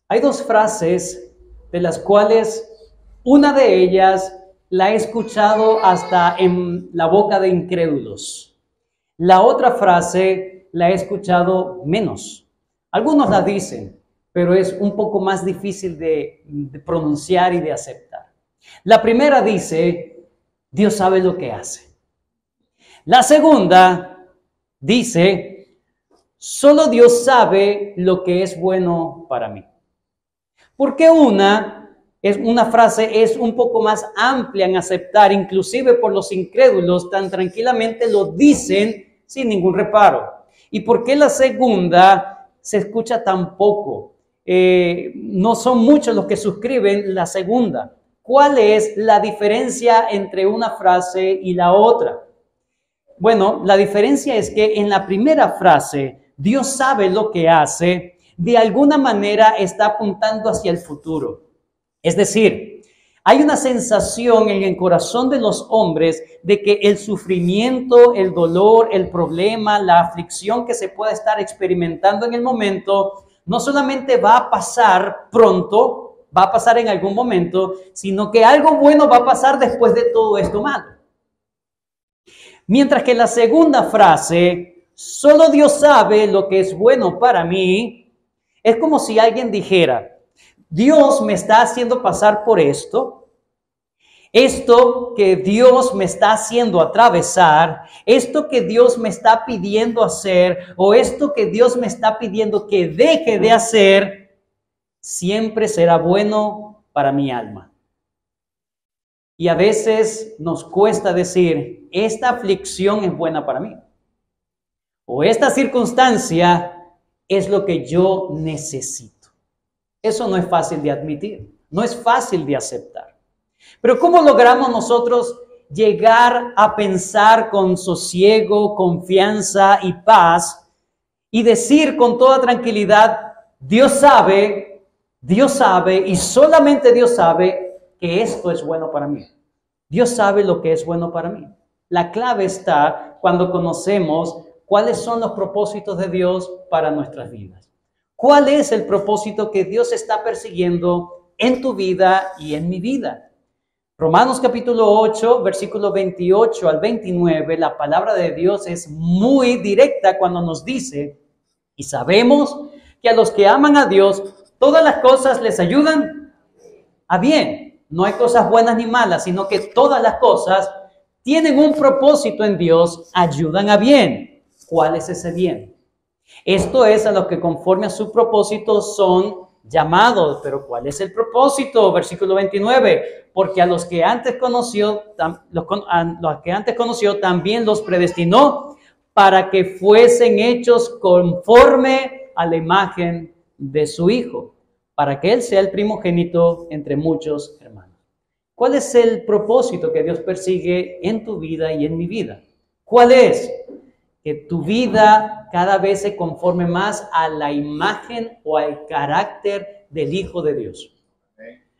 Hay dos frases de las cuales una de ellas la he escuchado hasta en la boca de incrédulos. La otra frase la he escuchado menos. Algunos la dicen, pero es un poco más difícil de pronunciar y de aceptar. La primera dice, Dios sabe lo que hace. La segunda dice, solo Dios sabe lo que es bueno para mí. Porque una frase es un poco más amplia en aceptar, inclusive por los incrédulos, tan tranquilamente lo dicen sin ningún reparo. ¿Y por qué la segunda se escucha tan poco? No son muchos los que suscriben la segunda. ¿Cuál es la diferencia entre una frase y la otra? Bueno, la diferencia es que en la primera frase, Dios sabe lo que hace, de alguna manera está apuntando hacia el futuro. Es decir, hay una sensación en el corazón de los hombres de que el sufrimiento, el dolor, el problema, la aflicción que se pueda estar experimentando en el momento, no solamente va a pasar pronto, va a pasar en algún momento, sino que algo bueno va a pasar después de todo esto malo. Mientras que la segunda frase, solo Dios sabe lo que es bueno para mí, es como si alguien dijera, Dios me está haciendo pasar por esto que Dios me está haciendo atravesar, esto que Dios me está pidiendo hacer, o esto que Dios me está pidiendo que deje de hacer, siempre será bueno para mi alma. Y a veces nos cuesta decir, esta aflicción es buena para mí, o esta circunstancia es lo que yo necesito. Eso no es fácil de admitir, no es fácil de aceptar. Pero ¿cómo logramos nosotros llegar a pensar con sosiego, confianza y paz y decir con toda tranquilidad, Dios sabe y solamente Dios sabe que esto es bueno para mí? Dios sabe lo que es bueno para mí. La clave está cuando conocemos cuáles son los propósitos de Dios para nuestras vidas. ¿Cuál es el propósito que Dios está persiguiendo en tu vida y en mi vida? Romanos capítulo 8, versículo 28 al 29, la palabra de Dios es muy directa cuando nos dice, y sabemos que a los que aman a Dios, todas las cosas les ayudan a bien. No hay cosas buenas ni malas, sino que todas las cosas tienen un propósito en Dios, ayudan a bien. ¿Cuál es ese bien? Esto es a los que conforme a su propósito son llamados. Pero ¿cuál es el propósito? Versículo 29. Porque a los que antes conoció también los predestinó para que fuesen hechos conforme a la imagen de su Hijo, para que Él sea el primogénito entre muchos hermanos. ¿Cuál es el propósito que Dios persigue en tu vida y en mi vida? ¿Cuál es? Que tu vida cada vez se conforme más a la imagen o al carácter del Hijo de Dios,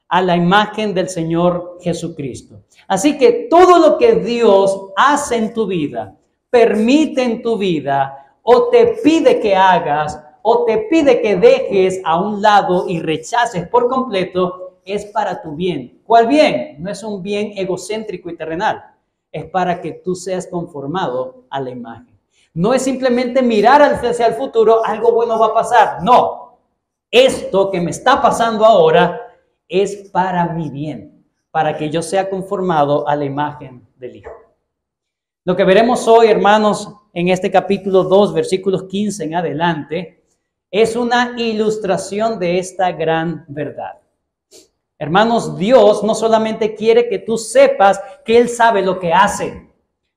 a la imagen del Señor Jesucristo. Así que todo lo que Dios hace en tu vida, permite en tu vida, o te pide que hagas, o te pide que dejes a un lado y rechaces por completo, es para tu bien. ¿Cuál bien? No es un bien egocéntrico y terrenal, es para que tú seas conformado a la imagen. No es simplemente mirar hacia el futuro, algo bueno va a pasar. No, esto que me está pasando ahora es para mi bien, para que yo sea conformado a la imagen del Hijo. Lo que veremos hoy, hermanos, en este capítulo 2, versículos 15 en adelante, es una ilustración de esta gran verdad. Hermanos, Dios no solamente quiere que tú sepas que Él sabe lo que hace.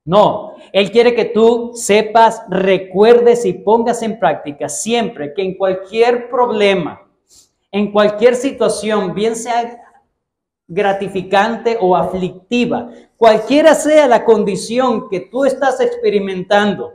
No, Él quiere que tú sepas, recuerdes y pongas en práctica siempre que en cualquier problema, en cualquier situación, bien sea gratificante o aflictiva, cualquiera sea la condición que tú estás experimentando,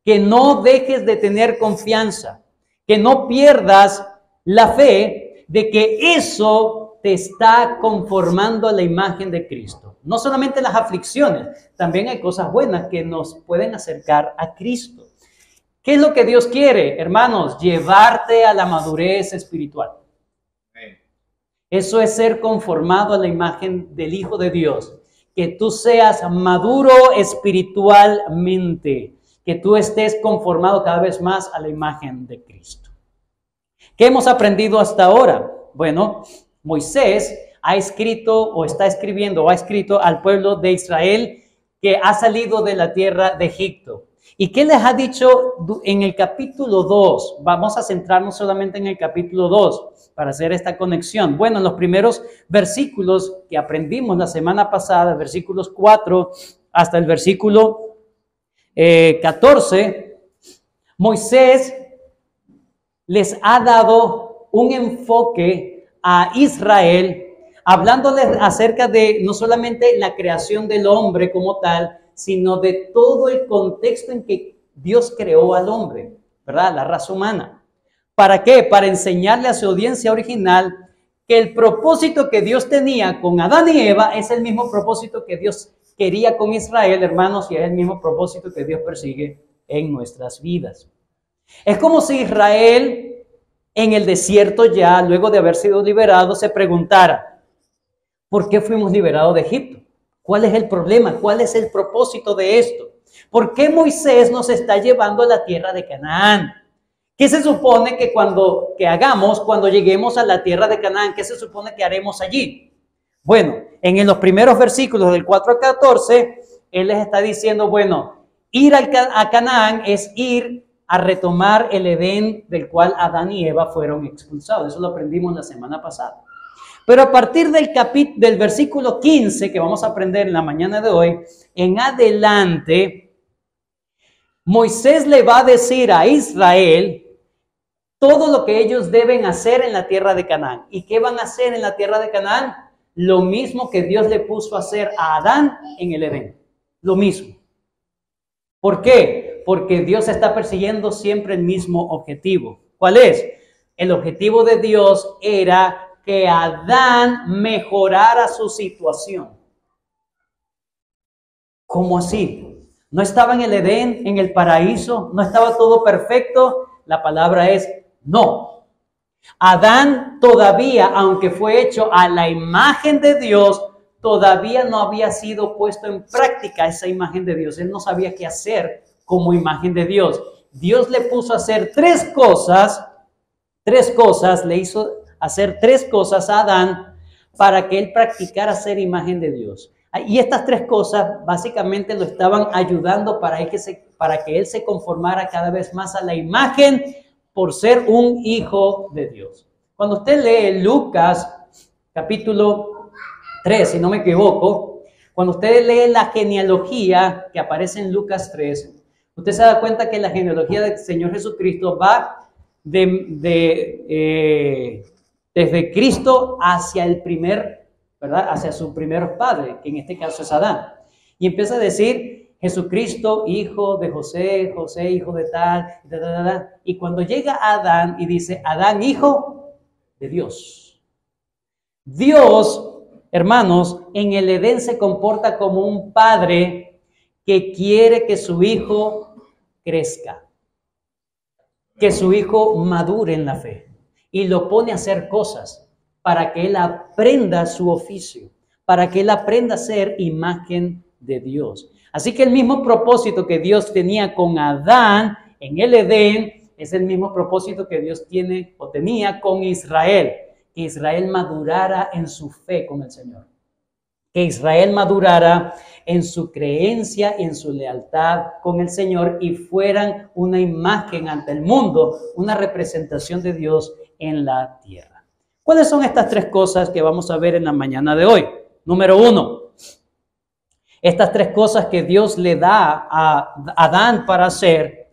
que no dejes de tener confianza, que no pierdas la fe de que eso te está conformando a la imagen de Cristo. No solamente las aflicciones, también hay cosas buenas que nos pueden acercar a Cristo. ¿Qué es lo que Dios quiere, hermanos? Llevarte a la madurez espiritual. Eso es ser conformado a la imagen del Hijo de Dios. Que tú seas maduro espiritualmente. Que tú estés conformado cada vez más a la imagen de Cristo. ¿Qué hemos aprendido hasta ahora? Bueno, Moisés ha escrito o está escribiendo o ha escrito al pueblo de Israel que ha salido de la tierra de Egipto. ¿Y qué les ha dicho en el capítulo 2? Vamos a centrarnos solamente en el capítulo 2 para hacer esta conexión. Bueno, en los primeros versículos que aprendimos la semana pasada, versículos 4 hasta el versículo 14, Moisés les ha dado un enfoque a Israel, hablándoles acerca de no solamente la creación del hombre como tal, sino de todo el contexto en que Dios creó al hombre, ¿verdad? La raza humana. ¿Para qué? Para enseñarle a su audiencia original que el propósito que Dios tenía con Adán y Eva es el mismo propósito que Dios quería con Israel, hermanos, y es el mismo propósito que Dios persigue en nuestras vidas. Es como si Israel en el desierto ya, luego de haber sido liberado, se preguntara, ¿por qué fuimos liberados de Egipto? ¿Cuál es el problema? ¿Cuál es el propósito de esto? ¿Por qué Moisés nos está llevando a la tierra de Canaán? ¿Qué se supone que cuando lleguemos a la tierra de Canaán? ¿Qué se supone que haremos allí? Bueno, en los primeros versículos del 4 al 14, él les está diciendo, bueno, ir a Canaán es ir a retomar el Edén del cual Adán y Eva fueron expulsados. Eso lo aprendimos la semana pasada. Pero a partir del versículo 15, que vamos a aprender en la mañana de hoy, en adelante, Moisés le va a decir a Israel todo lo que ellos deben hacer en la tierra de Canaán. ¿Y qué van a hacer en la tierra de Canaán? Lo mismo que Dios le puso a hacer a Adán en el Edén. Lo mismo. ¿Por qué? Porque Dios está persiguiendo siempre el mismo objetivo. ¿Cuál es? El objetivo de Dios era que Adán mejorara su situación. ¿Cómo así? ¿No estaba en el Edén, en el paraíso? ¿No estaba todo perfecto? La palabra es no. Adán todavía, aunque fue hecho a la imagen de Dios, todavía no había sido puesto en práctica esa imagen de Dios. Él no sabía qué hacer como imagen de Dios. Dios le puso a hacer tres cosas, le hizo hacer tres cosas a Adán para que él practicara ser imagen de Dios. Y estas tres cosas básicamente lo estaban ayudando para que él se conformara cada vez más a la imagen por ser un hijo de Dios. Cuando usted lee Lucas capítulo 3, si no me equivoco, cuando usted lee la genealogía que aparece en Lucas 3, usted se da cuenta que la genealogía del Señor Jesucristo va desde Cristo hacia ¿verdad? Hacia sus primeros padres, que en este caso es Adán. Y empieza a decir, Jesucristo, hijo de José, José, hijo de tal, y cuando llega a Adán y dice, Adán, hijo de Dios. Dios, hermanos, en el Edén se comporta como un padre que quiere que su hijo crezca, que su hijo madure en la fe. Y lo pone a hacer cosas para que él aprenda su oficio, para que él aprenda a ser imagen de Dios. Así que el mismo propósito que Dios tenía con Adán en el Edén es el mismo propósito que Dios tiene o tenía con Israel. Que Israel madurara en su fe con el Señor. Que Israel madurara en su creencia y en su lealtad con el Señor y fueran una imagen ante el mundo, una representación de Dios en la tierra. ¿Cuáles son estas tres cosas que vamos a ver en la mañana de hoy? Número 1, estas tres cosas que Dios le da a Adán para hacer,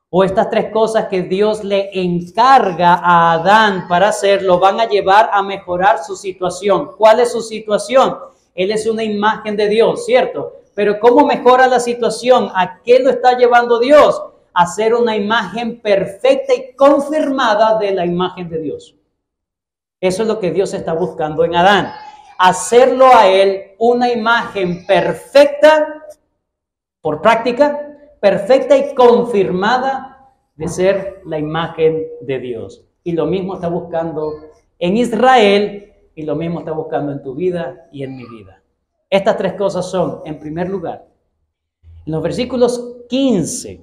o estas tres cosas que Dios le encarga a Adán para hacer, lo van a llevar a mejorar su situación. ¿Cuál es su situación? Él es una imagen de Dios, ¿cierto? Pero ¿cómo mejora la situación? ¿A qué lo está llevando Dios? A ser una imagen perfecta y confirmada de la imagen de Dios. Eso es lo que Dios está buscando en Adán. Hacerlo a él una imagen perfecta, por práctica, perfecta y confirmada de ser la imagen de Dios. Y lo mismo está buscando en Israel y lo mismo está buscando en tu vida y en mi vida. Estas tres cosas son, en primer lugar, en los versículos 15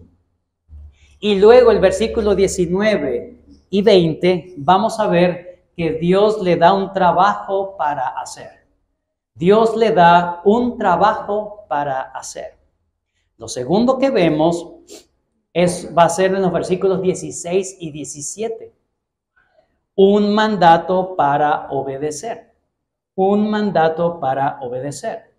y luego el versículo 19 y 20, vamos a ver que Dios le da un trabajo para hacer. Dios le da un trabajo para hacer. Lo segundo que vemos va a ser en los versículos 16 y 17. Un mandato para obedecer. Un mandato para obedecer.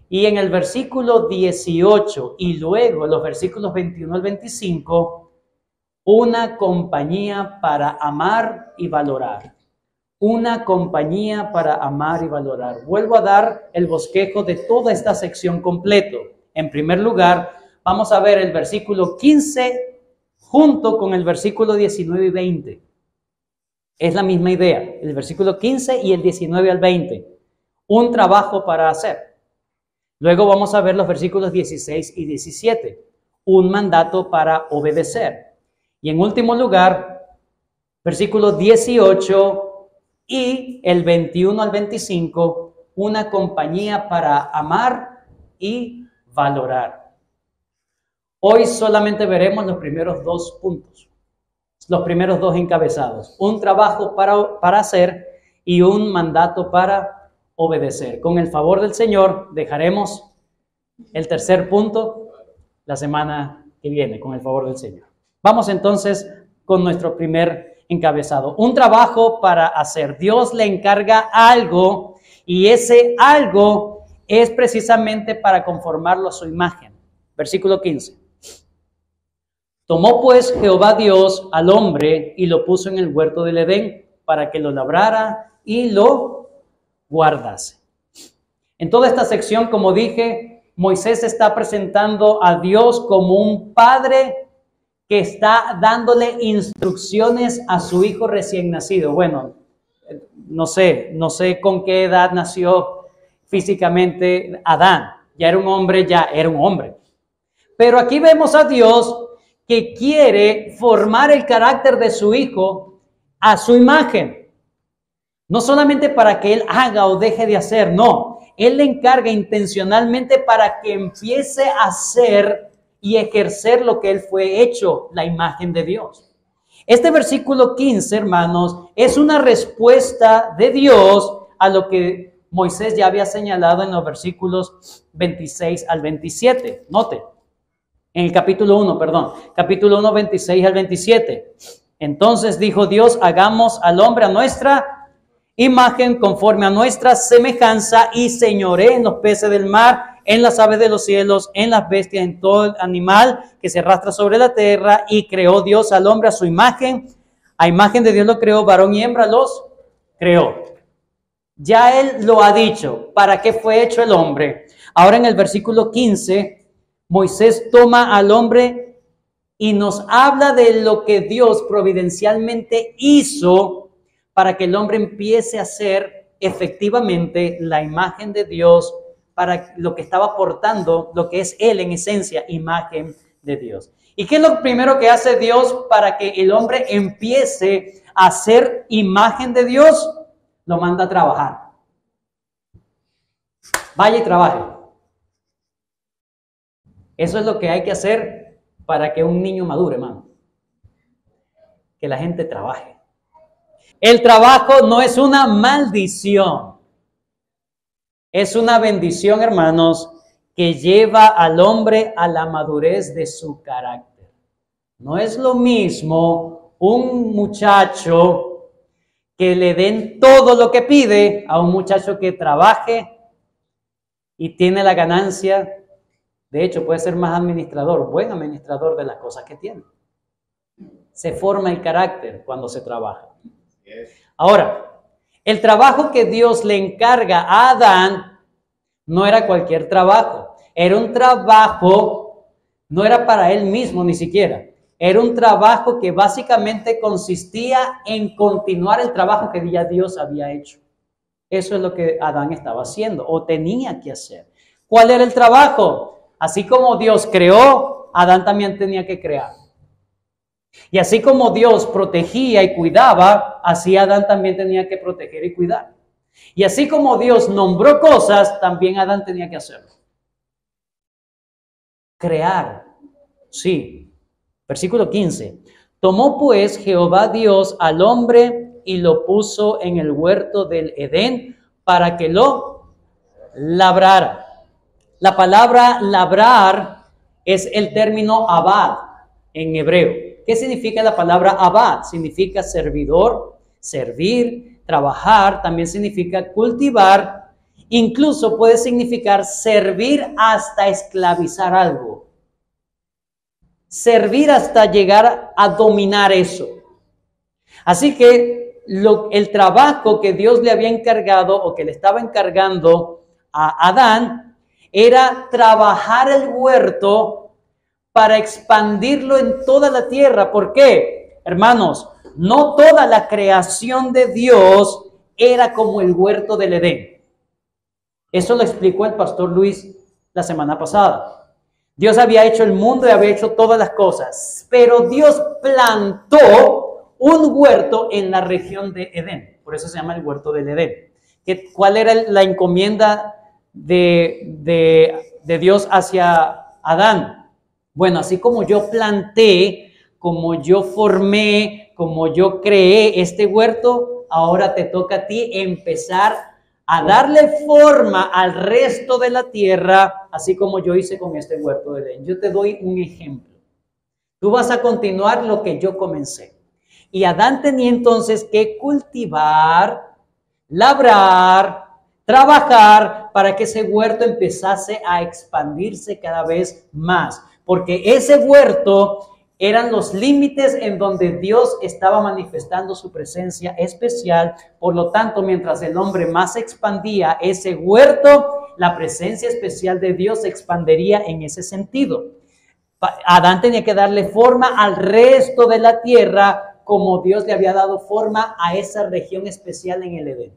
Y en el versículo 18 y luego los versículos 21 al 25, una compañía para amar y valorar. Una compañía para amar y valorar. Vuelvo a dar el bosquejo de toda esta sección completo. En primer lugar, vamos a ver el versículo 15 junto con el versículo 19 y 20. Es la misma idea, el versículo 15 y el 19 al 20. Un trabajo para hacer. Luego vamos a ver los versículos 16 y 17. Un mandato para obedecer. Y en último lugar, versículos 18 y el 21 al 25, una compañía para amar y valorar. Hoy solamente veremos los primeros dos puntos, los primeros dos encabezados. Un trabajo para hacer y un mandato para obedecer. Con el favor del Señor dejaremos el tercer punto la semana que viene, con el favor del Señor. Vamos entonces con nuestro primer encabezado. Un trabajo para hacer. Dios le encarga algo y ese algo es precisamente para conformarlo a su imagen. Versículo 15. Tomó pues Jehová Dios al hombre y lo puso en el huerto del Edén para que lo labrara y lo guardase. En toda esta sección, como dije, Moisés está presentando a Dios como un padre que está dándole instrucciones a su hijo recién nacido. Bueno, no sé con qué edad nació físicamente Adán. Ya era un hombre. Pero aquí vemos a Dios que quiere formar el carácter de su hijo a su imagen. No solamente para que él haga o deje de hacer, no. Él le encarga intencionalmente para que empiece a hacer y ejercer lo que él fue hecho, la imagen de Dios. Este versículo 15, hermanos, es una respuesta de Dios a lo que Moisés ya había señalado en los versículos 26 al 27. Note, en el capítulo 1, 26 al 27. Entonces dijo Dios, hagamos al hombre a nuestra imagen conforme a nuestra semejanza y señoree en los peces del mar, en las aves de los cielos, en las bestias, en todo el animal que se arrastra sobre la tierra. Y creó Dios al hombre a su imagen. A imagen de Dios lo creó, varón y hembra los creó. Ya él lo ha dicho. ¿Para qué fue hecho el hombre? Ahora en el versículo 15, Moisés toma al hombre y nos habla de lo que Dios providencialmente hizo para que el hombre empiece a ser efectivamente la imagen de Dios, para lo que estaba aportando, lo que es él en esencia, imagen de Dios. ¿Y qué es lo primero que hace Dios para que el hombre empiece a ser imagen de Dios? Lo manda a trabajar. Vaya y trabaje. Eso es lo que hay que hacer para que un niño madure, hermano. Que la gente trabaje. El trabajo no es una maldición. Es una bendición, hermanos, que lleva al hombre a la madurez de su carácter. No es lo mismo un muchacho que le den todo lo que pide a un muchacho que trabaje y tiene la ganancia. De hecho, puede ser más administrador, buen administrador de las cosas que tiene. Se forma el carácter cuando se trabaja. Ahora, el trabajo que Dios le encarga a Adán no era cualquier trabajo. Era un trabajo, no era para él mismo ni siquiera. Era un trabajo que básicamente consistía en continuar el trabajo que ya Dios había hecho. Eso es lo que Adán estaba haciendo o tenía que hacer. ¿Cuál era el trabajo? Así como Dios creó, Adán también tenía que crear. Y así como Dios protegía y cuidaba, así Adán también tenía que proteger y cuidar. Y así como Dios nombró cosas, también Adán tenía que hacerlo. Crear, sí. Versículo 15. Tomó pues Jehová Dios al hombre y lo puso en el huerto del Edén para que lo labrara. La palabra labrar es el término abad en hebreo. ¿Qué significa la palabra abad? Significa servidor, servir, trabajar, también significa cultivar, incluso puede significar servir hasta esclavizar algo. Servir hasta llegar a dominar eso. Así que el trabajo que Dios le había encargado o que le estaba encargando a Adán era trabajar el huerto para expandirlo en toda la tierra. ¿Por qué? Hermanos, no toda la creación de Dios era como el huerto del Edén. Eso lo explicó el pastor Luis la semana pasada. Dios había hecho el mundo y había hecho todas las cosas, pero Dios plantó un huerto en la región de Edén. Por eso se llama el huerto del Edén. ¿Cuál era la encomienda de Dios hacia Adán? Bueno, así como yo planté, como yo formé, como yo creé este huerto, ahora te toca a ti empezar a darle forma al resto de la tierra, así como yo hice con este huerto de Edén. Yo te doy un ejemplo. Tú vas a continuar lo que yo comencé. Y Adán tenía entonces que cultivar, labrar, trabajar para que ese huerto empezase a expandirse cada vez más. Porque ese huerto eran los límites en donde Dios estaba manifestando su presencia especial. Por lo tanto, mientras el hombre más expandía ese huerto, la presencia especial de Dios se expandería en ese sentido. Adán tenía que darle forma al resto de la tierra como Dios le había dado forma a esa región especial en el Edén.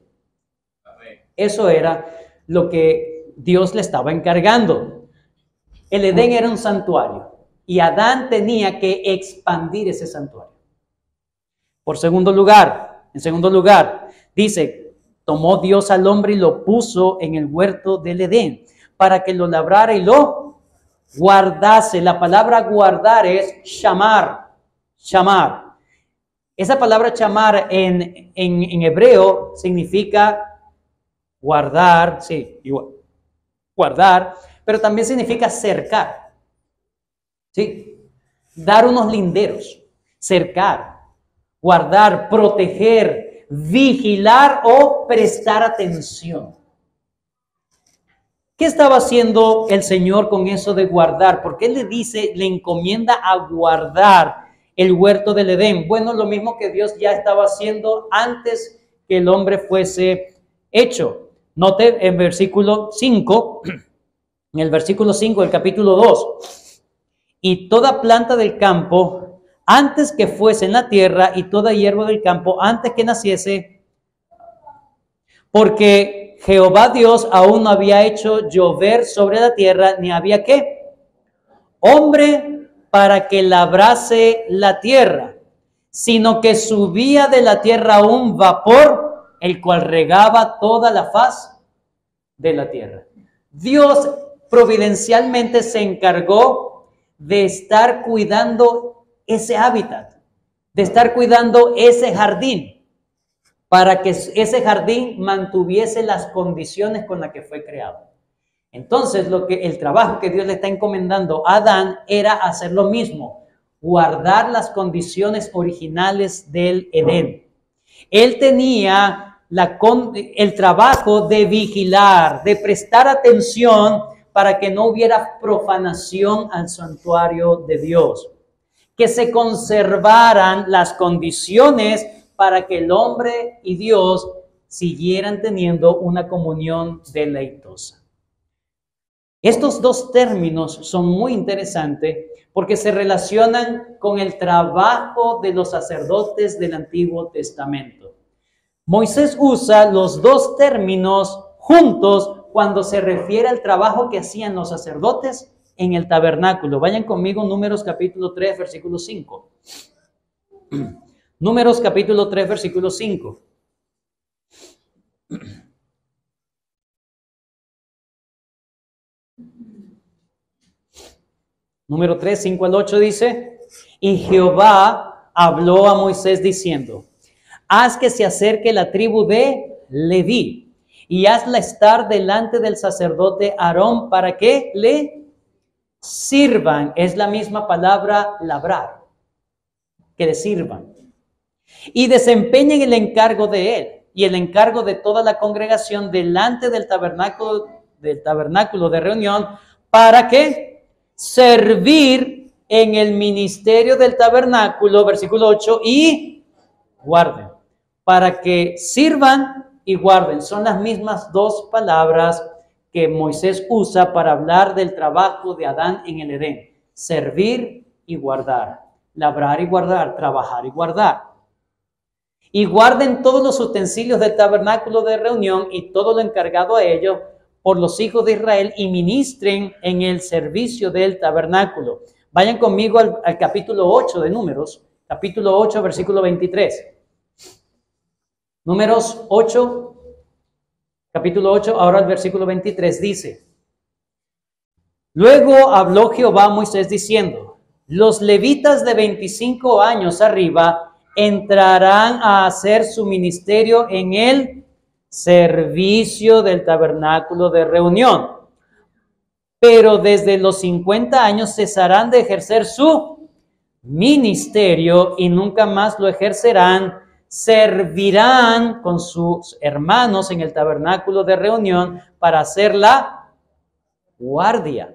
Eso era lo que Dios le estaba encargando. El Edén era un santuario y Adán tenía que expandir ese santuario. En segundo lugar, dice, tomó Dios al hombre y lo puso en el huerto del Edén para que lo labrara y lo guardase. La palabra guardar es shamar. Esa palabra shamar en hebreo significa guardar, sí, igual, guardar, pero también significa cercar, ¿sí? Dar unos linderos, cercar, guardar, proteger, vigilar o prestar atención. ¿Qué estaba haciendo el Señor con eso de guardar? Porque Él le encomienda a guardar el huerto del Edén. Bueno, lo mismo que Dios ya estaba haciendo antes que el hombre fuese hecho. Note en versículo 5, en el versículo 5 del capítulo 2. Y toda planta del campo, antes que fuese en la tierra, y toda hierba del campo, antes que naciese, porque Jehová Dios aún no había hecho llover sobre la tierra, ni había ¿qué? Hombre para que labrase la tierra, sino que subía de la tierra un vapor, el cual regaba toda la faz de la tierra. Dios providencialmente se encargó de estar cuidando ese hábitat, de estar cuidando ese jardín, para que ese jardín mantuviese las condiciones con las que fue creado. Entonces, el trabajo que Dios le está encomendando a Adán era hacer lo mismo, guardar las condiciones originales del Edén. Él tenía el trabajo de vigilar, de prestar atención para que no hubiera profanación al santuario de Dios, que se conservaran las condiciones para que el hombre y Dios siguieran teniendo una comunión deleitosa. Estos dos términos son muy interesantes porque se relacionan con el trabajo de los sacerdotes del Antiguo Testamento. Moisés usa los dos términos juntos cuando se refiere al trabajo que hacían los sacerdotes en el tabernáculo. Vayan conmigo, Números capítulo 3, versículo 5. Números capítulo 3, versículo 5. Número 3, 5 al 8 dice: y Jehová habló a Moisés diciendo: haz que se acerque la tribu de Leví y hazla estar delante del sacerdote Aarón para que le sirvan. Es la misma palabra labrar, que le sirvan. Y desempeñen el encargo de él y el encargo de toda la congregación delante del tabernáculo de reunión, para que servir en el ministerio del tabernáculo, versículo 8, y guarden. Para que sirvan y guarden. Son las mismas dos palabras que Moisés usa para hablar del trabajo de Adán en el Edén. Servir y guardar. Labrar y guardar. Trabajar y guardar. Y guarden todos los utensilios del tabernáculo de reunión y todo lo encargado a ellos por los hijos de Israel, y ministren en el servicio del tabernáculo. Vayan conmigo al capítulo 8 de Números, capítulo 8, versículo 23. Números 8, capítulo 8, ahora el versículo 23 dice: luego habló Jehová a Moisés diciendo: los levitas de 25 años arriba entrarán a hacer su ministerio en el servicio del tabernáculo de reunión, pero desde los 50 años cesarán de ejercer su ministerio y nunca más lo ejercerán. Servirán con sus hermanos en el tabernáculo de reunión para hacer la guardia,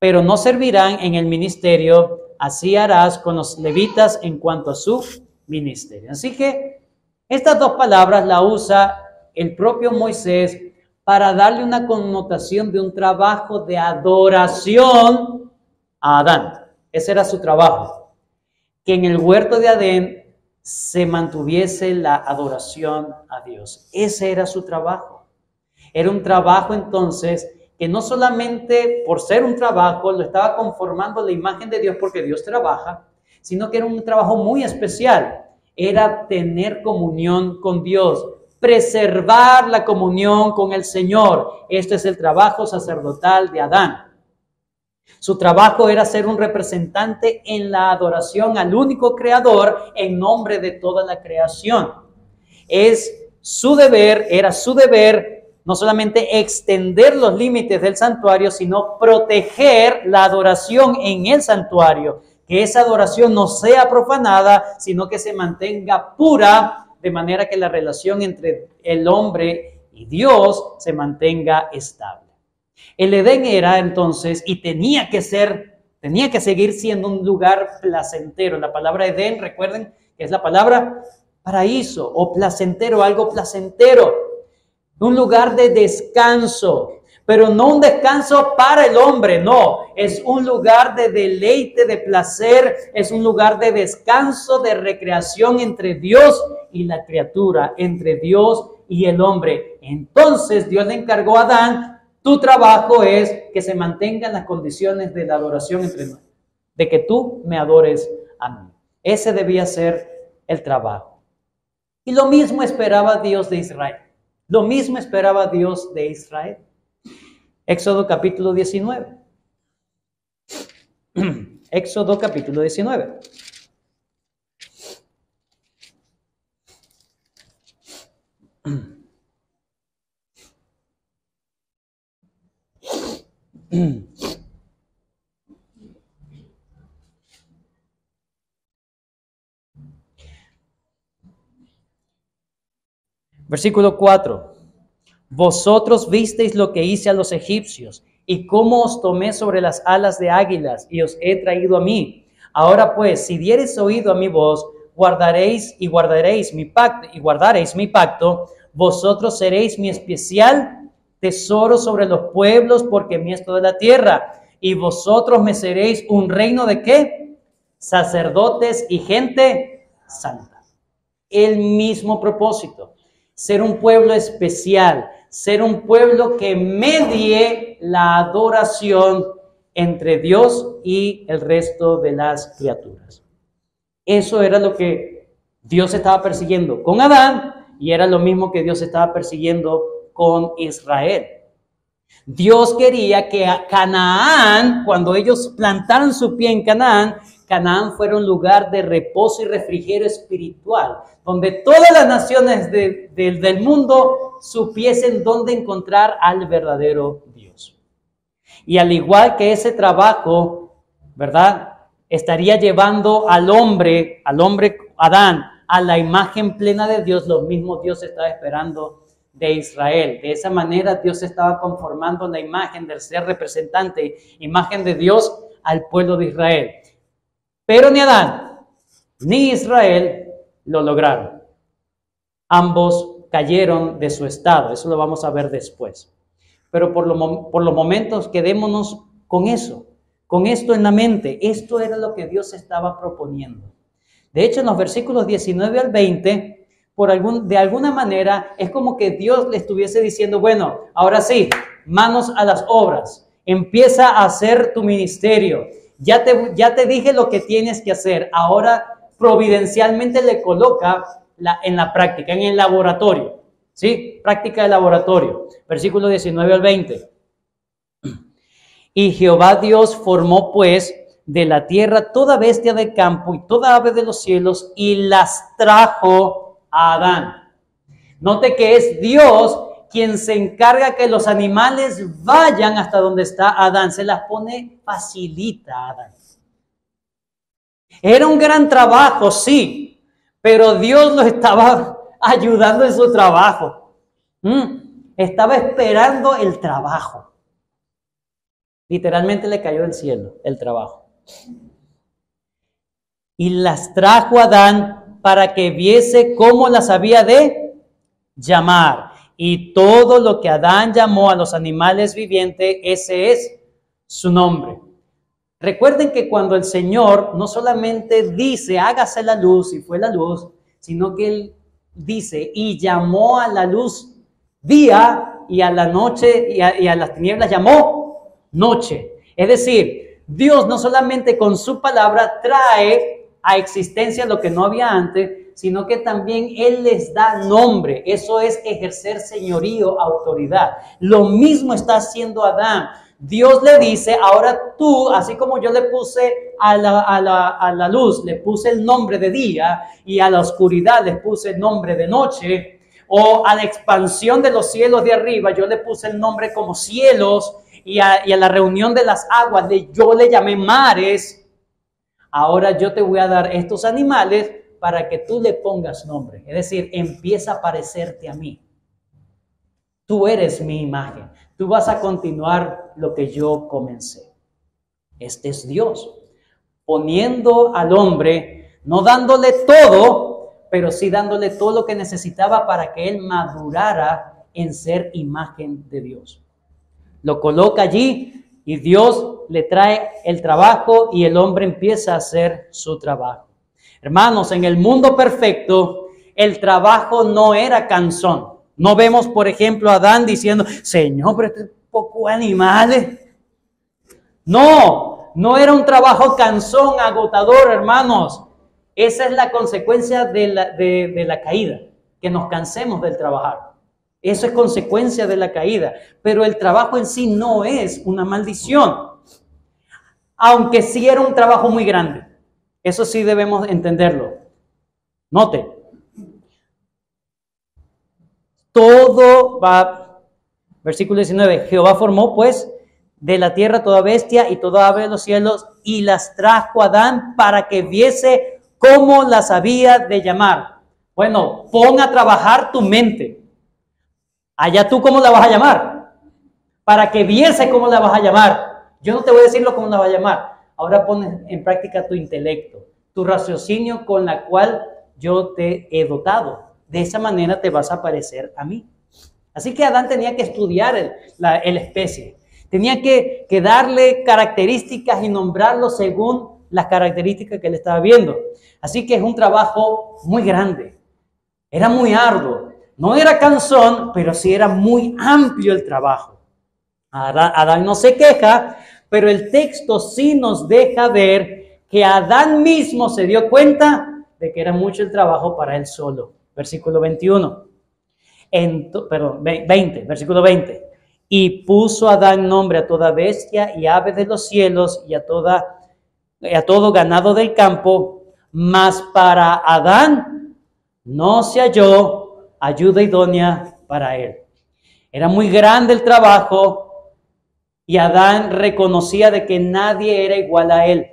pero no servirán en el ministerio. Así harás con los levitas en cuanto a su ministerio. Así que estas dos palabras la usa el propio Moisés para darle una connotación de un trabajo de adoración a Adán. Ese era su trabajo. Que en el huerto de Adán se mantuviese la adoración a Dios. Ese era su trabajo. Era un trabajo entonces que no solamente por ser un trabajo lo estaba conformando la imagen de Dios porque Dios trabaja, sino que era un trabajo muy especial. Era tener comunión con Dios, preservar la comunión con el Señor. Este es el trabajo sacerdotal de Adán. Su trabajo era ser un representante en la adoración al único creador en nombre de toda la creación. Era su deber no solamente extender los límites del santuario, sino proteger la adoración en el santuario. Que esa adoración no sea profanada, sino que se mantenga pura, de manera que la relación entre el hombre y Dios se mantenga estable. El Edén era entonces, y tenía que seguir siendo un lugar placentero. La palabra Edén, recuerden que es la palabra paraíso o placentero, algo placentero. Un lugar de descanso, pero no un descanso para el hombre, no. Es un lugar de deleite, de placer, es un lugar de descanso, de recreación entre Dios y la criatura, entre Dios y el hombre. Entonces Dios le encargó a Adán: tu trabajo es que se mantengan las condiciones de la adoración entre nosotros, de que tú me adores a mí. Ese debía ser el trabajo. Y lo mismo esperaba Dios de Israel. Lo mismo esperaba Dios de Israel. Éxodo capítulo 19. Éxodo capítulo 19. Versículo 4. Vosotros visteis lo que hice a los egipcios y cómo os tomé sobre las alas de águilas y os he traído a mí. Ahora pues, si diereis oído a mi voz, guardaréis mi pacto, vosotros seréis mi especial tesoro sobre los pueblos, porque mío es toda la tierra. Y vosotros me seréis un reino ¿de qué? Sacerdotes y gente santa. El mismo propósito. Ser un pueblo especial, ser un pueblo que medie la adoración entre Dios y el resto de las criaturas. Eso era lo que Dios estaba persiguiendo con Adán y era lo mismo que Dios estaba persiguiendo con Israel. Dios quería que a Canaán, cuando ellos plantaran su pie en Canaán, Canaán fuera un lugar de reposo y refrigerio espiritual, donde todas las naciones del mundo supiesen dónde encontrar al verdadero Dios. Y al igual que ese trabajo, ¿verdad?, estaría llevando al hombre Adán, a la imagen plena de Dios, lo mismo Dios estaba esperando de Israel. De esa manera Dios estaba conformando la imagen del ser representante, imagen de Dios al pueblo de Israel. Pero ni Adán ni Israel lo lograron. Ambos cayeron de su estado. Eso lo vamos a ver después. Pero por los momentos quedémonos con eso, con esto en la mente. Esto era lo que Dios estaba proponiendo. De hecho, en los versículos 19 al 20, de alguna manera, es como que Dios le estuviese diciendo, bueno, ahora sí, manos a las obras. Empieza a hacer tu ministerio. Ya te dije lo que tienes que hacer. Ahora providencialmente le coloca en la práctica, en el laboratorio. ¿Sí? Práctica de laboratorio. Versículo 19 al 20. Y Jehová Dios formó pues de la tierra toda bestia del campo y toda ave de los cielos y las trajo a Adán. Note que es Dios quien se encarga que los animales vayan hasta donde está Adán. Se las pone, facilita a Adán. Era un gran trabajo, sí, pero Dios lo estaba ayudando en su trabajo. Estaba esperando el trabajo. Literalmente le cayó del cielo el trabajo. Y las trajo a Adán para que viese cómo las había de llamar. Y todo lo que Adán llamó a los animales vivientes, ese es su nombre. Recuerden que cuando el Señor no solamente dice, hágase la luz, y fue la luz, sino que Él dice, y llamó a la luz día, y a la noche, y a las tinieblas llamó noche. Es decir, Dios no solamente con su palabra trae a existencia lo que no había antes, sino que también Él les da nombre. Eso es ejercer señorío, autoridad. Lo mismo está haciendo Adán. Dios le dice, ahora tú, así como yo le puse a la luz, le puse el nombre de día, y a la oscuridad le puse el nombre de noche, o a la expansión de los cielos de arriba, yo le puse el nombre como cielos, y a la reunión de las aguas, yo le llamé mares. Ahora yo te voy a dar estos animales para que tú le pongas nombre. Es decir, empieza a parecerte a mí. Tú eres mi imagen. Tú vas a continuar lo que yo comencé. Este es Dios, poniendo al hombre, no dándole todo, pero sí dándole todo lo que necesitaba para que él madurara en ser imagen de Dios. Lo coloca allí y Dios le trae el trabajo y el hombre empieza a hacer su trabajo. Hermanos, en el mundo perfecto, el trabajo no era cansón. No vemos, por ejemplo, a Adán diciendo, Señor, pero este poco animales. No era un trabajo cansón, agotador, hermanos. Esa es la consecuencia de la caída, que nos cansemos del trabajar. Eso es consecuencia de la caída. Pero el trabajo en sí no es una maldición. Aunque sí era un trabajo muy grande. Eso sí debemos entenderlo. Note. Todo va, versículo 19, Jehová formó pues de la tierra toda bestia y toda ave de los cielos y las trajo a Adán para que viese cómo las había de llamar. Bueno, pon a trabajar tu mente. Allá tú cómo la vas a llamar. Para que viese cómo la vas a llamar. Yo no te voy a decir cómo la vas a llamar. Ahora pon en práctica tu intelecto, tu raciocinio con la cual yo te he dotado. De esa manera te vas a parecer a mí. Así que Adán tenía que estudiar la especie. Tenía que darle características y nombrarlo según las características que él estaba viendo. Así que es un trabajo muy grande. Era muy arduo. No era cansón, pero sí era muy amplio el trabajo. Adán no se queja, pero el texto sí nos deja ver que Adán mismo se dio cuenta de que era mucho el trabajo para él solo. Versículo 21. 20, versículo 20. Y puso Adán nombre a toda bestia y ave de los cielos y a todo ganado del campo, mas para Adán no se halló ayuda idónea para él. Era muy grande el trabajo y Adán reconocía de que nadie era igual a él.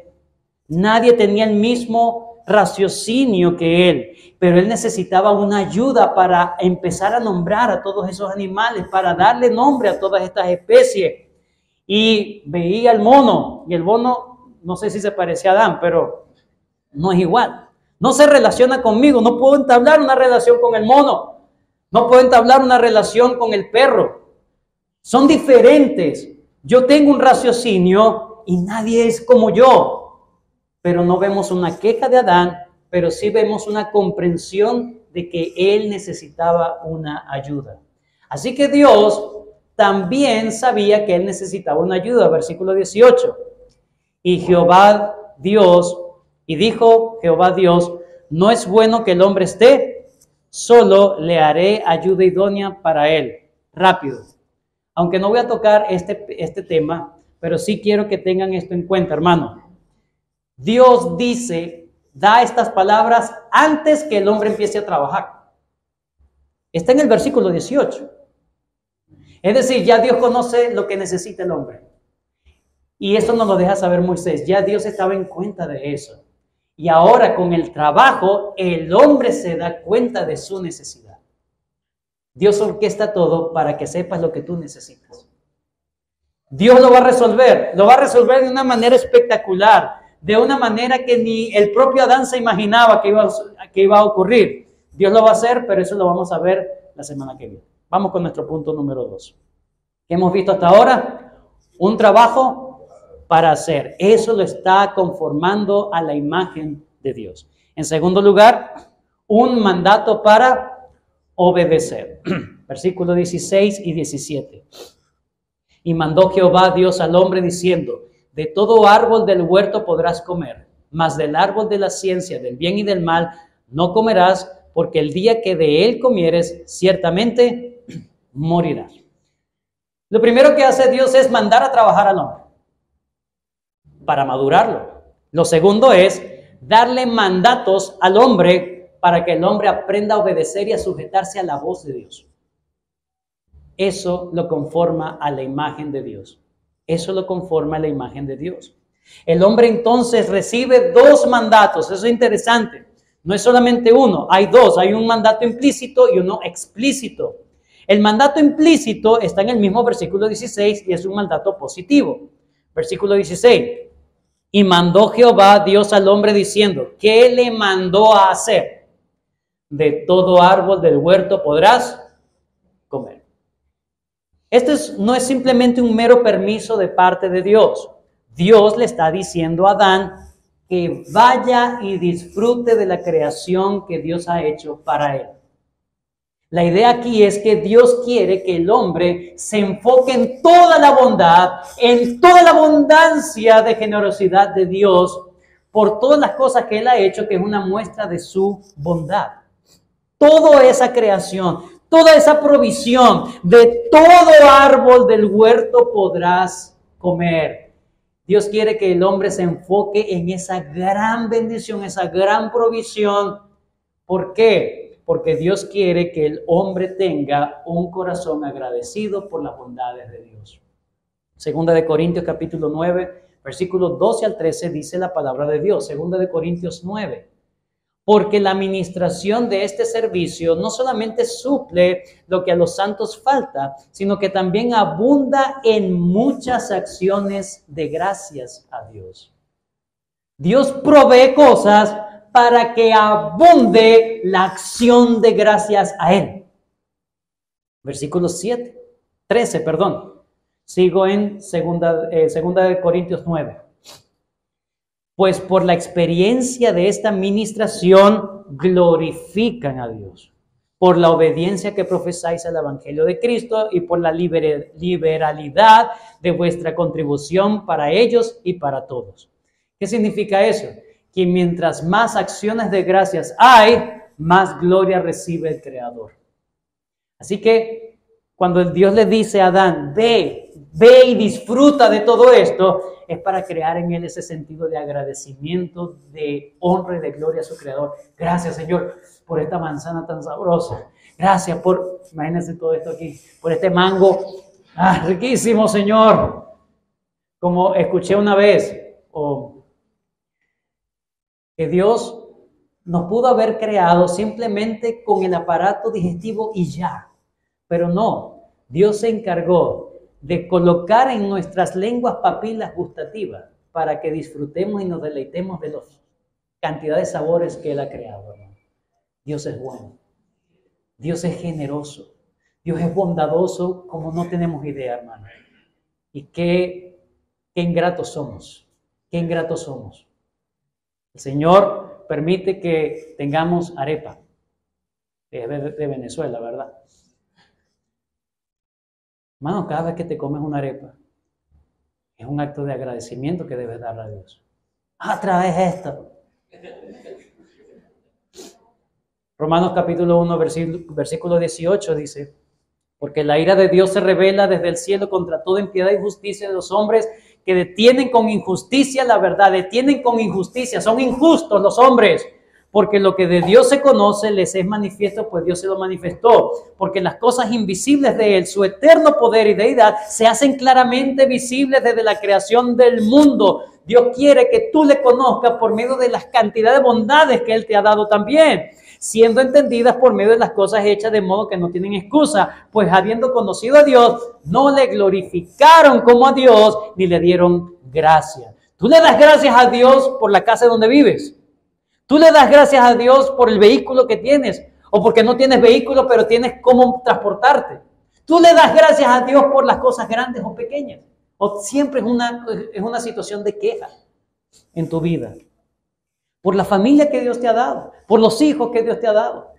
Nadie tenía el mismo raciocinio que él, pero él necesitaba una ayuda para empezar a nombrar a todos esos animales, para darle nombre a todas estas especies. Y veía al mono, y el mono, no sé si se parecía a Adán, pero no es igual. No se relaciona conmigo, no puedo entablar una relación con el mono, no puedo entablar una relación con el perro. Son diferentes. Yo tengo un raciocinio y nadie es como yo. Pero no vemos una queja de Adán, pero sí vemos una comprensión de que él necesitaba una ayuda. Así que Dios también sabía que él necesitaba una ayuda. Versículo 18. Y dijo Jehová Dios, no es bueno que el hombre esté, solo le haré ayuda idónea para él. Rápido. Aunque no voy a tocar este tema, pero sí quiero que tengan esto en cuenta, hermano. Dios da estas palabras antes que el hombre empiece a trabajar. Está en el versículo 18. Es decir, ya Dios conoce lo que necesita el hombre. Y eso nos lo deja saber Moisés. Ya Dios estaba en cuenta de eso. Y ahora con el trabajo, el hombre se da cuenta de su necesidad. Dios orquesta todo para que sepas lo que tú necesitas. Dios lo va a resolver de una manera espectacular, de una manera que ni el propio Adán se imaginaba que iba a ocurrir. Dios lo va a hacer, pero eso lo vamos a ver la semana que viene. Vamos con nuestro punto número 2. ¿Qué hemos visto hasta ahora? Un trabajo para hacer. Eso lo está conformando a la imagen de Dios. En segundo lugar, un mandato para obedecer. Versículos 16 y 17. Y mandó Jehová Dios al hombre diciendo, de todo árbol del huerto podrás comer, mas del árbol de la ciencia del bien y del mal no comerás, porque el día que de él comieres, ciertamente morirás. Lo primero que hace Dios es mandar a trabajar al hombre para madurarlo. Lo segundo es darle mandatos al hombre para que el hombre aprenda a obedecer y a sujetarse a la voz de Dios. Eso lo conforma a la imagen de Dios. Eso lo conforma a la imagen de Dios. El hombre entonces recibe 2 mandatos. Eso es interesante. No es solamente uno, hay 2. Hay un mandato implícito y uno explícito. El mandato implícito está en el mismo versículo 16 y es un mandato positivo. Versículo 16. Y mandó Jehová Dios al hombre diciendo, ¿qué le mandó a hacer? De todo árbol del huerto podrás comer. Esto no es simplemente un mero permiso de parte de Dios. Dios le está diciendo a Adán que vaya y disfrute de la creación que Dios ha hecho para él. La idea aquí es que Dios quiere que el hombre se enfoque en toda la bondad, en toda la abundancia de generosidad de Dios, por todas las cosas que Él ha hecho, que es una muestra de su bondad. Toda esa creación, toda esa provisión, de todo árbol del huerto podrás comer. Dios quiere que el hombre se enfoque en esa gran bendición, esa gran provisión. ¿Por qué? Porque Dios quiere que el hombre tenga un corazón agradecido por las bondades de Dios. Segunda de Corintios capítulo 9, versículos 12 al 13 dice la palabra de Dios. Segunda de Corintios 9. Porque la administración de este servicio no solamente suple lo que a los santos falta, sino que también abunda en muchas acciones de gracias a Dios. Dios provee cosas para que abunde la acción de gracias a Él. Versículo 13. Sigo en segunda de Corintios 9. Pues por la experiencia de esta administración glorifican a Dios, por la obediencia que profesáis al Evangelio de Cristo y por la liberalidad de vuestra contribución para ellos y para todos. ¿Qué ¿Qué significa eso? Que mientras más acciones de gracias hay, más gloria recibe el Creador. Así que cuando Dios le dice a Adán, ve y disfruta de todo esto, es para crear en él ese sentido de agradecimiento, de honra y de gloria a su Creador. Gracias, Señor, por esta manzana tan sabrosa. Gracias por, imagínense todo esto aquí, por este mango. Riquísimo, Señor. Como escuché una vez, que Dios nos pudo haber creado simplemente con el aparato digestivo y ya. Pero no, Dios se encargó de colocar en nuestras lenguas papilas gustativas para que disfrutemos y nos deleitemos de la cantidad de sabores que Él ha creado, hermano. Dios es bueno, Dios es generoso, Dios es bondadoso como no tenemos idea, hermano. Y qué ingratos somos, qué ingratos somos. El Señor permite que tengamos arepa, de Venezuela, ¿verdad? Hermano, cada vez que te comes una arepa, es un acto de agradecimiento que debes darle a Dios. Traes esto. Romanos capítulo 1, versículo 18 dice, porque la ira de Dios se revela desde el cielo contra toda impiedad y injusticia de los hombres que detienen con injusticia la verdad, detienen con injusticia, son injustos los hombres, porque lo que de Dios se conoce les es manifiesto, pues Dios se lo manifestó, porque las cosas invisibles de Él, su eterno poder y deidad, se hacen claramente visibles desde la creación del mundo. Dios quiere que tú le conozcas por medio de las cantidades de bondades que Él te ha dado también, siendo entendidas por medio de las cosas hechas de modo que no tienen excusa, pues habiendo conocido a Dios, no le glorificaron como a Dios, ni le dieron gracias. Tú le das gracias a Dios por la casa donde vives. Tú le das gracias a Dios por el vehículo que tienes, o porque no tienes vehículo, pero tienes cómo transportarte. Tú le das gracias a Dios por las cosas grandes o pequeñas, o siempre es una situación de queja en tu vida. Por la familia que Dios te ha dado, por los hijos que Dios te ha dado.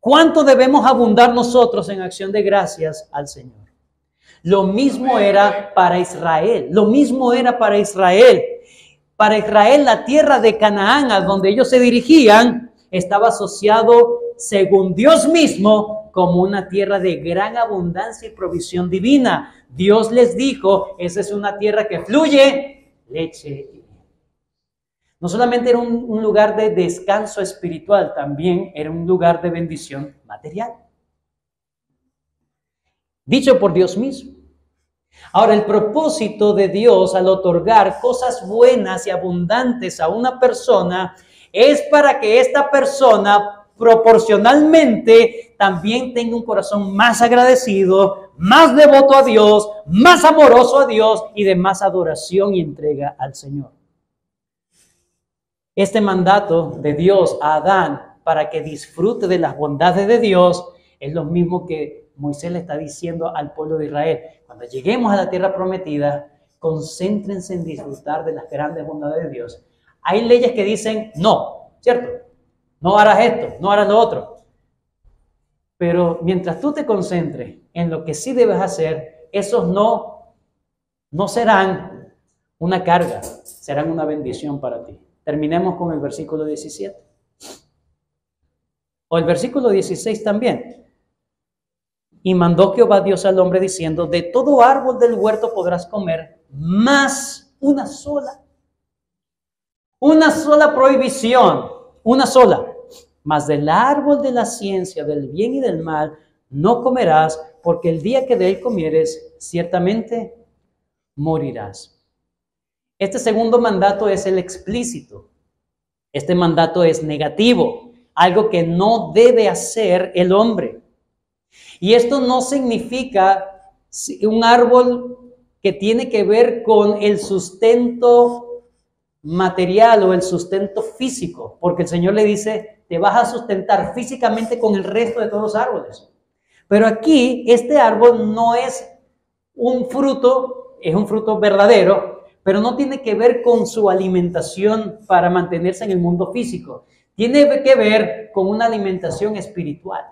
¿Cuánto debemos abundar nosotros en acción de gracias al Señor? Lo mismo era para Israel, Para Israel, la tierra de Canaán, a donde ellos se dirigían, estaba asociado, según Dios mismo, como una tierra de gran abundancia y provisión divina. Dios les dijo, esa es una tierra que fluye leche y miel. No solamente era un lugar de descanso espiritual, también era un lugar de bendición material. Dicho por Dios mismo. Ahora, el propósito de Dios al otorgar cosas buenas y abundantes a una persona es para que esta persona proporcionalmente también tenga un corazón más agradecido, más devoto a Dios, más amoroso a Dios y de más adoración y entrega al Señor. Este mandato de Dios a Adán para que disfrute de las bondades de Dios es lo mismo que Moisés le está diciendo al pueblo de Israel. Cuando lleguemos a la tierra prometida, concéntrense en disfrutar de las grandes bondades de Dios. Hay leyes que dicen no, ¿cierto? No harás esto, no harás lo otro. Pero mientras tú te concentres en lo que sí debes hacer, esos no serán una carga, serán una bendición para ti. Terminemos con el versículo 17. O el versículo 16 también. Y mandó Jehová Dios al hombre diciendo, de todo árbol del huerto podrás comer, más una sola prohibición, una sola. Mas del árbol de la ciencia del bien y del mal no comerás, porque el día que de él comieres, ciertamente morirás. Este segundo mandato es el explícito. Este mandato es negativo, algo que no debe hacer el hombre. Y esto no significa un árbol que tiene que ver con el sustento material o el sustento físico, porque el Señor le dice, te vas a sustentar físicamente con el resto de todos los árboles. Pero aquí este árbol no es un fruto, es un fruto verdadero, pero no tiene que ver con su alimentación para mantenerse en el mundo físico. Tiene que ver con una alimentación espiritual.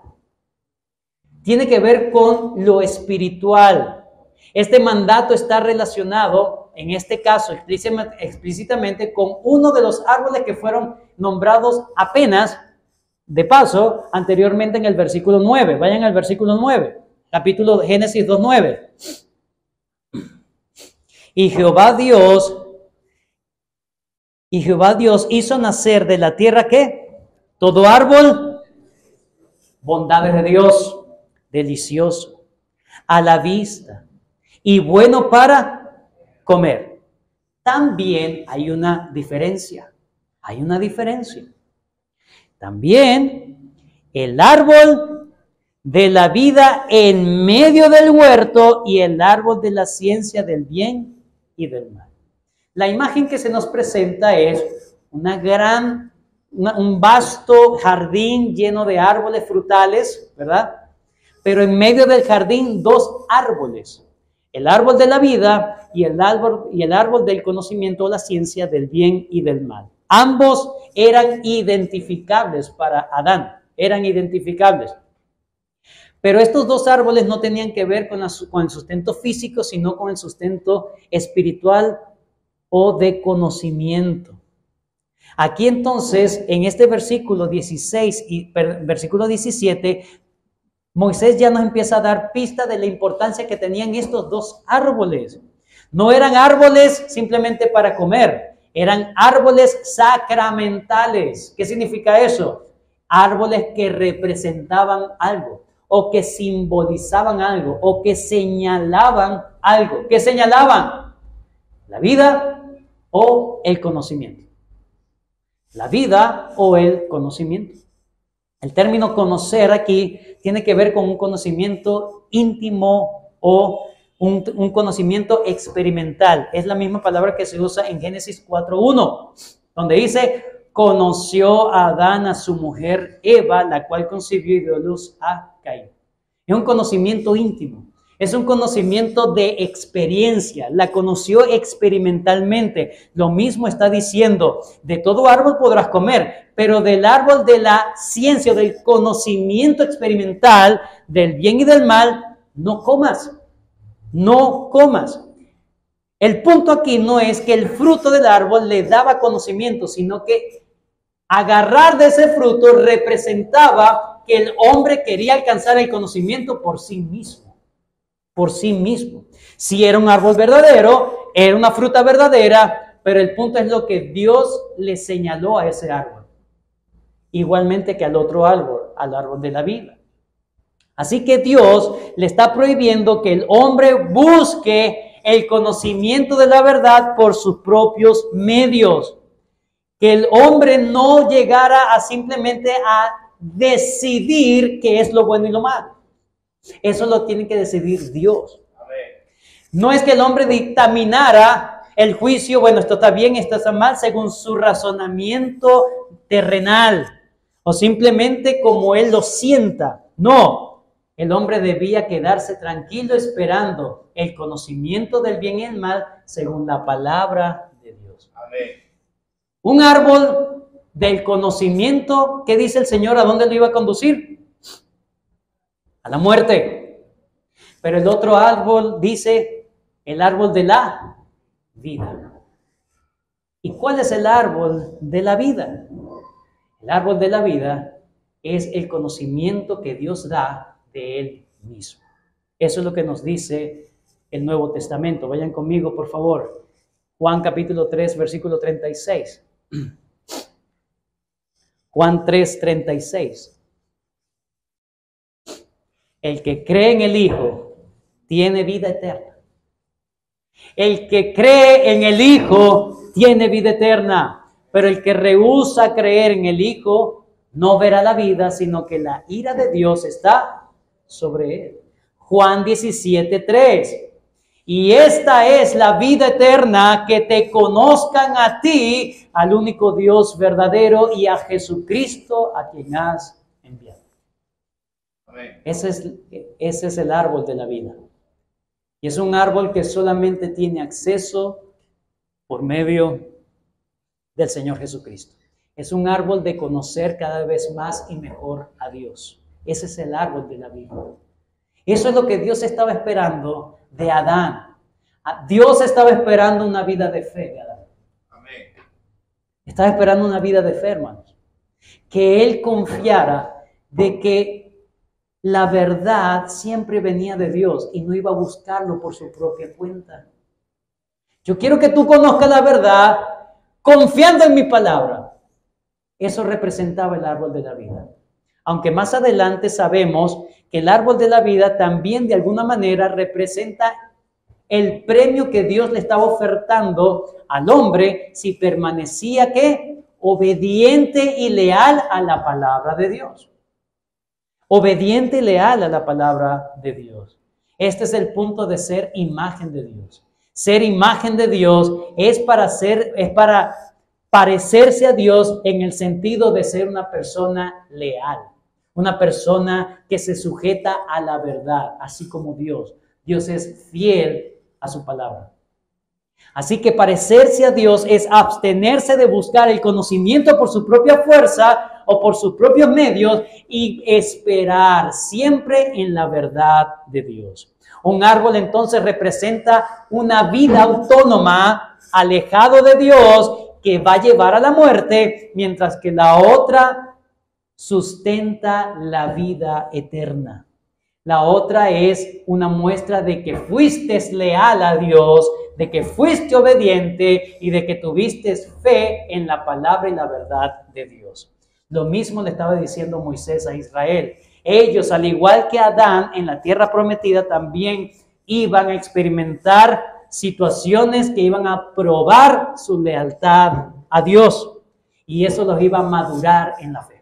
Tiene que ver con lo espiritual. Este mandato está relacionado en este caso explícitamente, con uno de los árboles que fueron nombrados apenas de paso anteriormente en el versículo 9. Vayan al versículo 9, capítulo de Génesis 2:9. Y Jehová Dios hizo nacer de la tierra, ¿qué? Todo árbol, bondades de Dios, delicioso a la vista y bueno para comer. También hay una diferencia. También el árbol de la vida en medio del huerto y el árbol de la ciencia del bien y del mal. La imagen que se nos presenta es un vasto jardín lleno de árboles frutales, ¿verdad? Pero en medio del jardín dos árboles, el árbol de la vida y el árbol del conocimiento o la ciencia del bien y del mal. Ambos eran identificables para Adán, eran identificables. Pero estos dos árboles no tenían que ver con el sustento físico, sino con el sustento espiritual o de conocimiento. Aquí entonces, en este versículo 16 y versículo 17, Moisés ya nos empieza a dar pista de la importancia que tenían estos dos árboles. No eran árboles simplemente para comer, eran árboles sacramentales. ¿Qué significa eso? Árboles que representaban algo, o que simbolizaban algo, o que señalaban algo. ¿Qué señalaban? La vida o el conocimiento. La vida o el conocimiento. El término conocer aquí tiene que ver con un conocimiento íntimo o un conocimiento experimental. Es la misma palabra que se usa en Génesis 4:1, donde dice, conoció a Adán a su mujer Eva, la cual concibió y dio luz a Caín. Es un conocimiento íntimo. Es un conocimiento de experiencia, la conoció experimentalmente. Lo mismo está diciendo, de todo árbol podrás comer, pero del árbol de la ciencia, del conocimiento experimental, del bien y del mal, no comas. No comas. El punto aquí no es que el fruto del árbol le daba conocimiento, sino que agarrar de ese fruto representaba que el hombre quería alcanzar el conocimiento por sí mismo. Por sí mismo. Si era un árbol verdadero, era una fruta verdadera, pero el punto es lo que Dios le señaló a ese árbol. Igualmente que al otro árbol, al árbol de la vida. Así que Dios le está prohibiendo que el hombre busque el conocimiento de la verdad por sus propios medios. Que el hombre no llegara a simplemente a decidir qué es lo bueno y lo malo. Eso lo tiene que decidir Dios. No es que el hombre dictaminara el juicio, bueno, esto está bien, esto está mal, según su razonamiento terrenal, o simplemente como él lo sienta. No, el hombre debía quedarse tranquilo esperando el conocimiento del bien y el mal según la palabra de Dios. Amén. Un árbol del conocimiento, ¿qué dice el Señor? ¿A dónde lo iba a conducir? A la muerte. Pero el otro árbol dice, el árbol de la vida. ¿Y cuál es el árbol de la vida? El árbol de la vida es el conocimiento que Dios da de Él mismo. Eso es lo que nos dice el Nuevo Testamento. Vayan conmigo, por favor. Juan capítulo 3, versículo 36. Juan 3, 36. El que cree en el Hijo tiene vida eterna. El que cree en el Hijo tiene vida eterna. Pero el que rehúsa creer en el Hijo no verá la vida, sino que la ira de Dios está sobre él. Juan 17:3. Y esta es la vida eterna, que te conozcan a ti, al único Dios verdadero, y a Jesucristo, a quien has enviado. Ese es el árbol de la vida. Y es un árbol que solamente tiene acceso por medio del Señor Jesucristo. Es un árbol de conocer cada vez más y mejor a Dios. Ese es el árbol de la vida. Eso es lo que Dios estaba esperando de Adán. Dios estaba esperando una vida de fe de Adán. Amén. Estaba esperando una vida de fe, hermanos. Que él confiara de que la verdad siempre venía de Dios y no iba a buscarlo por su propia cuenta. Yo quiero que tú conozcas la verdad confiando en mi palabra. Eso representaba el árbol de la vida. Aunque más adelante sabemos que el árbol de la vida también de alguna manera representa el premio que Dios le estaba ofertando al hombre si permanecía, ¿qué? Obediente y leal a la palabra de Dios. Obediente y leal a la palabra de Dios. Este es el punto de ser imagen de Dios. Ser imagen de Dios es para parecerse a Dios en el sentido de ser una persona leal. Una persona que se sujeta a la verdad, así como Dios. Dios es fiel a su palabra. Así que parecerse a Dios es abstenerse de buscar el conocimiento por su propia fuerza o por sus propios medios y esperar siempre en la verdad de Dios. Un árbol entonces representa una vida autónoma, alejado de Dios, que va a llevar a la muerte, mientras que la otra sustenta la vida eterna. La otra es una muestra de que fuiste leal a Dios, de que fuiste obediente y de que tuviste fe en la palabra y la verdad de Dios. Lo mismo le estaba diciendo Moisés a Israel. Ellos, al igual que Adán en la tierra prometida, también iban a experimentar situaciones que iban a probar su lealtad a Dios. Y eso los iba a madurar en la fe.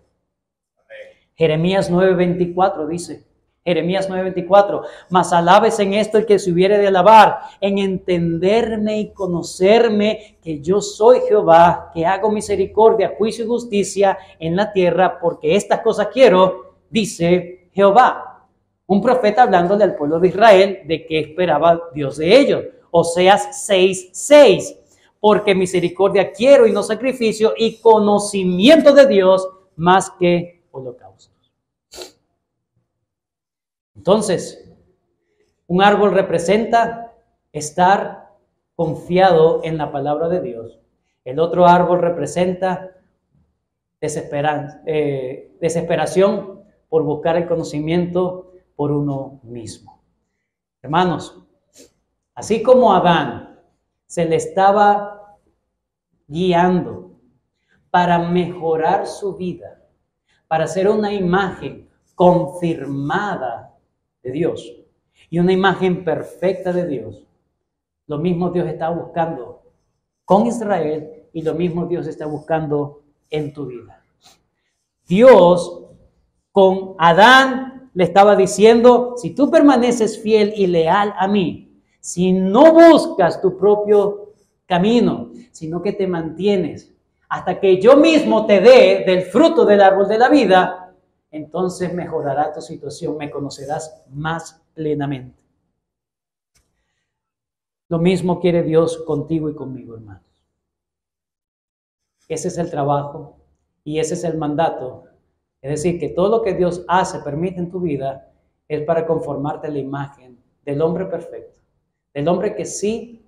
Jeremías 9:24 dice, Jeremías 9:24, mas alabes en esto el que se hubiere de alabar, en entenderme y conocerme que yo soy Jehová, que hago misericordia, juicio y justicia en la tierra, porque estas cosas quiero, dice Jehová. Un profeta hablándole al pueblo de Israel de qué esperaba Dios de ellos. Oseas 6:6, porque misericordia quiero y no sacrificio, y conocimiento de Dios más que holocaustos. Entonces, un árbol representa estar confiado en la palabra de Dios. El otro árbol representa desesperación por buscar el conocimiento por uno mismo. Hermanos, así como a Adán se le estaba guiando para mejorar su vida, para ser una imagen confirmada de Dios y una imagen perfecta de Dios, lo mismo Dios está buscando con Israel y lo mismo Dios está buscando en tu vida. Dios con Adán le estaba diciendo, si tú permaneces fiel y leal a mí, si no buscas tu propio camino, sino que te mantienes hasta que yo mismo te dé del fruto del árbol de la vida, entonces mejorará tu situación, me conocerás más plenamente. Lo mismo quiere Dios contigo y conmigo, hermanos. Ese es el trabajo y ese es el mandato. Es decir, que todo lo que Dios hace, permite en tu vida, es para conformarte a la imagen del hombre perfecto. Del hombre que sí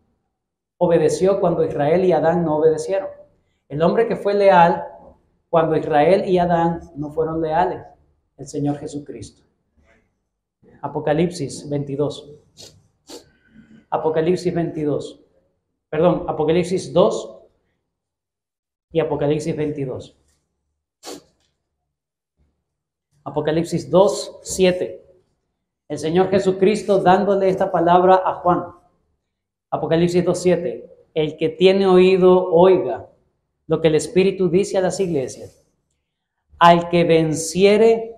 obedeció cuando Israel y Adán no obedecieron. El hombre que fue leal cuando Israel y Adán no fueron leales. El Señor Jesucristo. Apocalipsis 22. Apocalipsis 22. Perdón, Apocalipsis 2 y Apocalipsis 22. Apocalipsis 2, 7. El Señor Jesucristo dándole esta palabra a Juan. Apocalipsis 2, 7. El que tiene oído, oiga lo que el Espíritu dice a las iglesias. Al que venciere,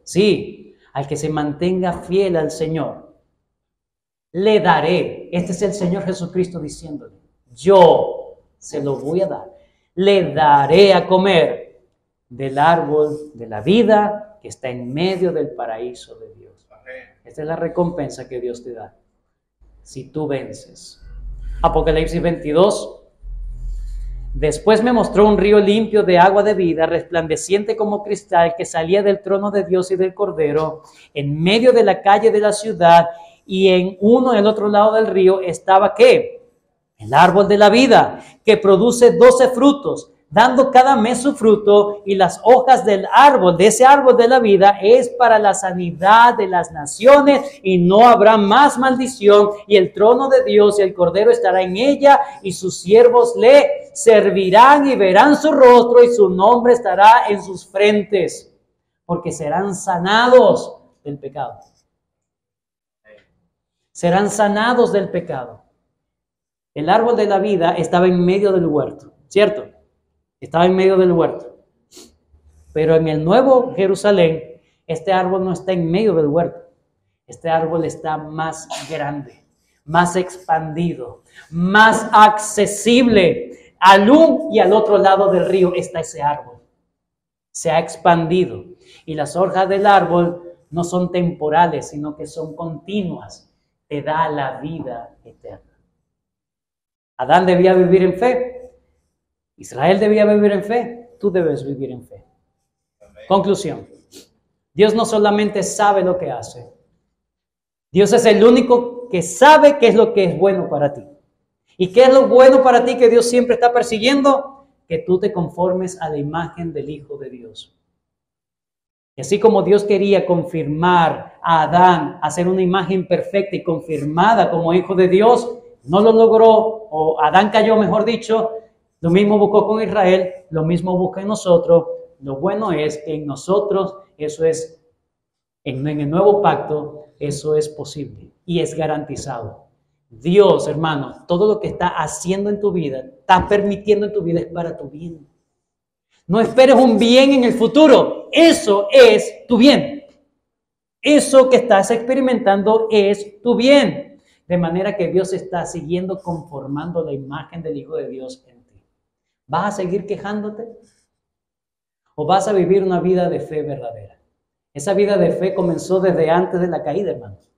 sí, al que se mantenga fiel al Señor, le daré. Este es el Señor Jesucristo diciéndole, yo se lo voy a dar. Le daré a comer del árbol de la vida que está en medio del paraíso de Dios. Esta es la recompensa que Dios te da si tú vences. Apocalipsis 22. Después me mostró un río limpio de agua de vida, resplandeciente como cristal, que salía del trono de Dios y del Cordero, en medio de la calle de la ciudad, y en el otro lado del río, estaba ¿qué? El árbol de la vida, que produce 12 frutos, dando cada mes su fruto, y las hojas del árbol, de ese árbol de la vida, es para la sanidad de las naciones, y no habrá más maldición, y el trono de Dios y el Cordero estará en ella, y sus siervos le servirán y verán su rostro, y su nombre estará en sus frentes, porque serán sanados del pecado. Serán sanados del pecado. El árbol de la vida estaba en medio del huerto, ¿cierto? Estaba en medio del huerto. Pero en el nuevo Jerusalén, este árbol no está en medio del huerto. Este árbol está más grande, más expandido, más accesible. Al un y al otro lado del río está ese árbol. Se ha expandido. Y las hojas del árbol no son temporales, sino que son continuas. Te da la vida eterna. Adán debía vivir en fe. Israel debía vivir en fe. Tú debes vivir en fe. Conclusión. Dios no solamente sabe lo que hace. Dios es el único que sabe qué es lo que es bueno para ti. ¿Y qué es lo bueno para ti que Dios siempre está persiguiendo? Que tú te conformes a la imagen del Hijo de Dios. Y así como Dios quería confirmar a Adán, hacer una imagen perfecta y confirmada como hijo de Dios, no lo logró, o Adán cayó, mejor dicho. Lo mismo buscó con Israel, lo mismo busca en nosotros. Lo bueno es que en nosotros eso es, en el nuevo pacto, eso es posible y es garantizado. Dios, hermano, todo lo que está haciendo en tu vida, está permitiendo en tu vida, es para tu bien. No esperes un bien en el futuro, eso es tu bien. Eso que estás experimentando es tu bien. De manera que Dios está siguiendo conformando la imagen del Hijo de Dios en ti. ¿Vas a seguir quejándote? ¿O vas a vivir una vida de fe verdadera? Esa vida de fe comenzó desde antes de la caída, hermanos.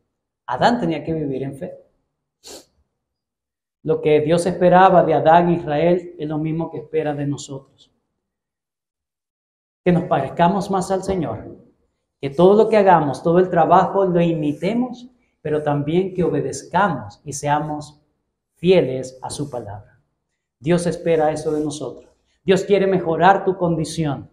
Adán tenía que vivir en fe. Lo que Dios esperaba de Adán e Israel es lo mismo que espera de nosotros. Que nos parezcamos más al Señor. Que todo lo que hagamos, todo el trabajo, lo imitemos, pero también que obedezcamos y seamos fieles a su palabra. Dios espera eso de nosotros. Dios quiere mejorar tu condición.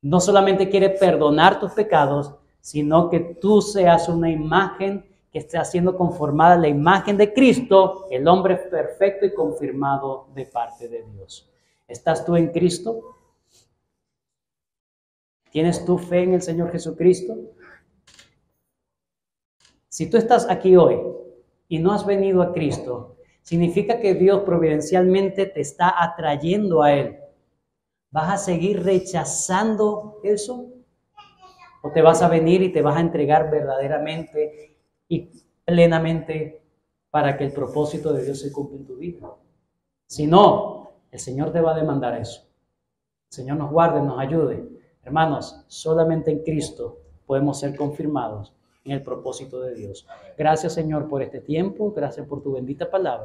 No solamente quiere perdonar tus pecados, sino que tú seas una imagen que esté siendo conformada a la imagen de Cristo, el hombre perfecto y confirmado de parte de Dios. ¿Estás tú en Cristo? ¿Tienes tu fe en el Señor Jesucristo? Si tú estás aquí hoy y no has venido a Cristo, significa que Dios providencialmente te está atrayendo a Él. ¿Vas a seguir rechazando eso? ¿O te vas a venir y te vas a entregar verdaderamente y plenamente para que el propósito de Dios se cumpla en tu vida? Si no, el Señor te va a demandar eso. El Señor nos guarde, nos ayude. Hermanos, solamente en Cristo podemos ser confirmados en el propósito de Dios. Gracias, Señor, por este tiempo. Gracias por tu bendita palabra.